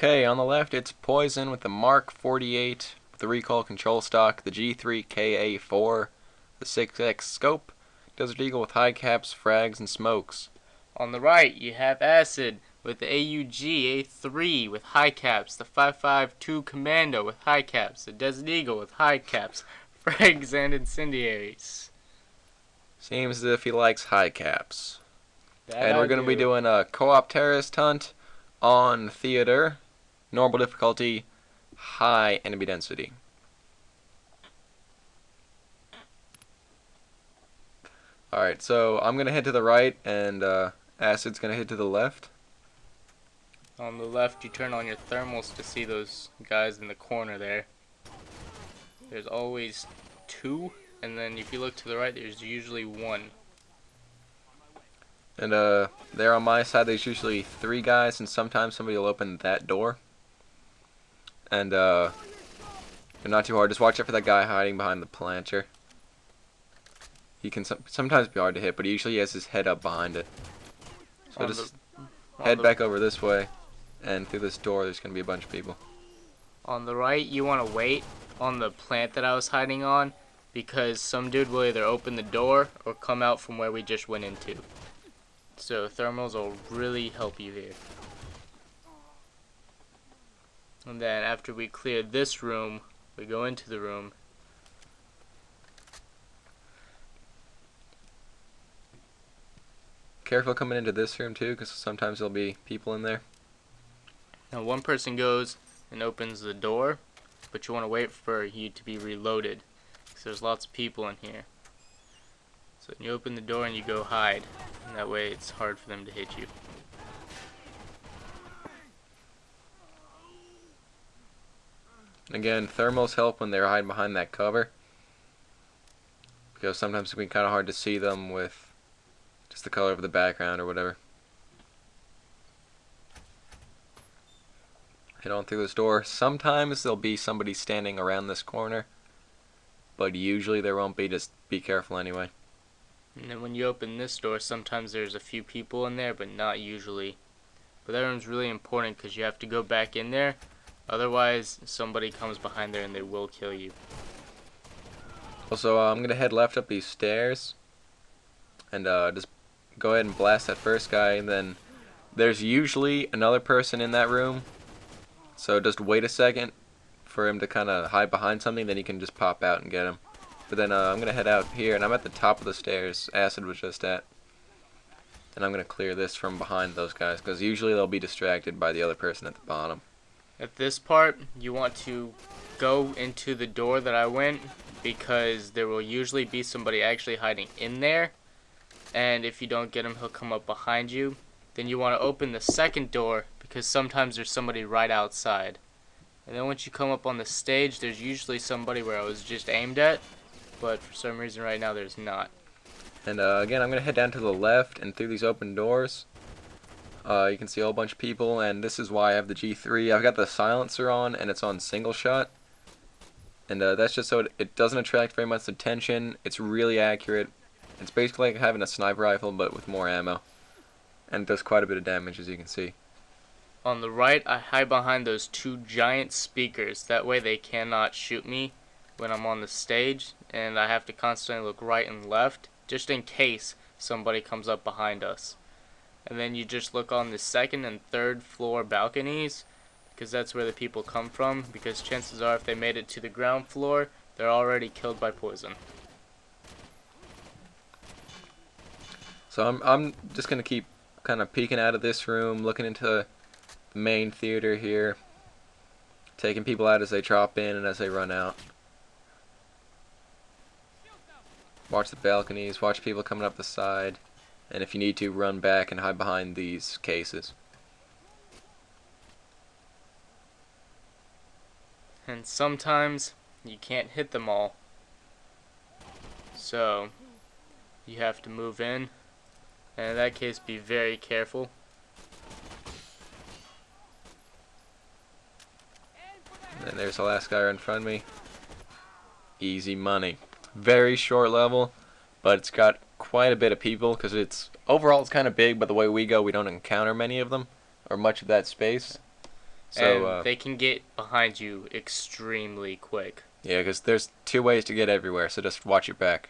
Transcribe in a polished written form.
Okay, on the left it's Poison with the Mark 48, the recoil control stock, the G3KA4, the 6X scope, Desert Eagle with high caps, frags, and smokes. On the right, you have Acid with the AUG A3 with high caps, the 5.52 Commando with high caps, the Desert Eagle with high caps, frags, and incendiaries. Seems as if he likes high caps. That And I we're going to be do. doing a co-op terrorist hunt on theater, normal difficulty, high enemy density. Alright, so I'm going to head to the right, and Acid's going to head to the left. On the left, you turn on your thermals to see those guys in the corner there. There's always two, and then if you look to the right, there's usually one. And there on my side, there's usually 3 guys, and sometimes somebody will open that door. And they're not too hard. Just watch out for that guy hiding behind the planter. He can sometimes be hard to hit, but he usually has his head up behind it. So just head back over this way, and through this door, there's gonna be a bunch of people. On the right, you want to wait on the plant that I was hiding on, because some dude will either open the door or come out from where we just went into. So thermals will really help you here. And then after we clear this room, we go into the room. Careful coming into this room too, because sometimes there'll be people in there. Now one person goes and opens the door, but you want to wait for you to be reloaded, because there's lots of people in here. So you open the door and you go hide, and that way it's hard for them to hit you. Again, thermals help when they're hiding behind that cover, because sometimes it can be kind of hard to see them with just the color of the background or whatever. Head on through this door. Sometimes there'll be somebody standing around this corner, but usually there won't be. Just be careful anyway. And then when you open this door, sometimes there's a few people in there, but not usually. But that room's really important because you have to go back in there. Otherwise, somebody comes behind there and they will kill you. Also, I'm going to head left up these stairs, and just go ahead and blast that first guy, and then there's usually another person in that room. So just wait a second for him to kind of hide behind something, then you can just pop out and get him. But then I'm going to head out here, and I'm at the top of the stairs Acid was just at. And I'm going to clear this from behind those guys, because usually they'll be distracted by the other person at the bottom. At this part, you want to go into the door that I went, because there will usually be somebody actually hiding in there. And if you don't get him, he'll come up behind you. Then you want to open the second door, because sometimes there's somebody right outside. And then once you come up on the stage, there's usually somebody where I was just aimed at, but for some reason right now there's not. And again, I'm going to head down to the left and through these open doors. You can see a whole bunch of people, and this is why I have the G3. I've got the silencer on, and it's on single shot. And that's just so it doesn't attract very much attention. It's really accurate. It's basically like having a sniper rifle, but with more ammo. And it does quite a bit of damage, as you can see. On the right, I hide behind those 2 giant speakers. That way they cannot shoot me when I'm on the stage, and I have to constantly look right and left, just in case somebody comes up behind us. And then you just look on the 2nd and 3rd floor balconies, because that's where the people come from, because chances are if they made it to the ground floor, they're already killed by poison. So I'm just going to keep kind of peeking out of this room, looking into the main theater here, taking people out as they drop in and as they run out. Watch the balconies, watch people coming up the side, and if you need to, run back and hide behind these cases. And sometimes you can't hit them all, so you have to move in, and in that case be very careful. And there's the last guy right in front of me. Easy money. Very short level, but it's got quite a bit of people, because overall it's kind of big, but the way we go, we don't encounter many of them or much of that space. So, and they can get behind you extremely quick. yeah, because there's two ways to get everywhere, so just watch your back.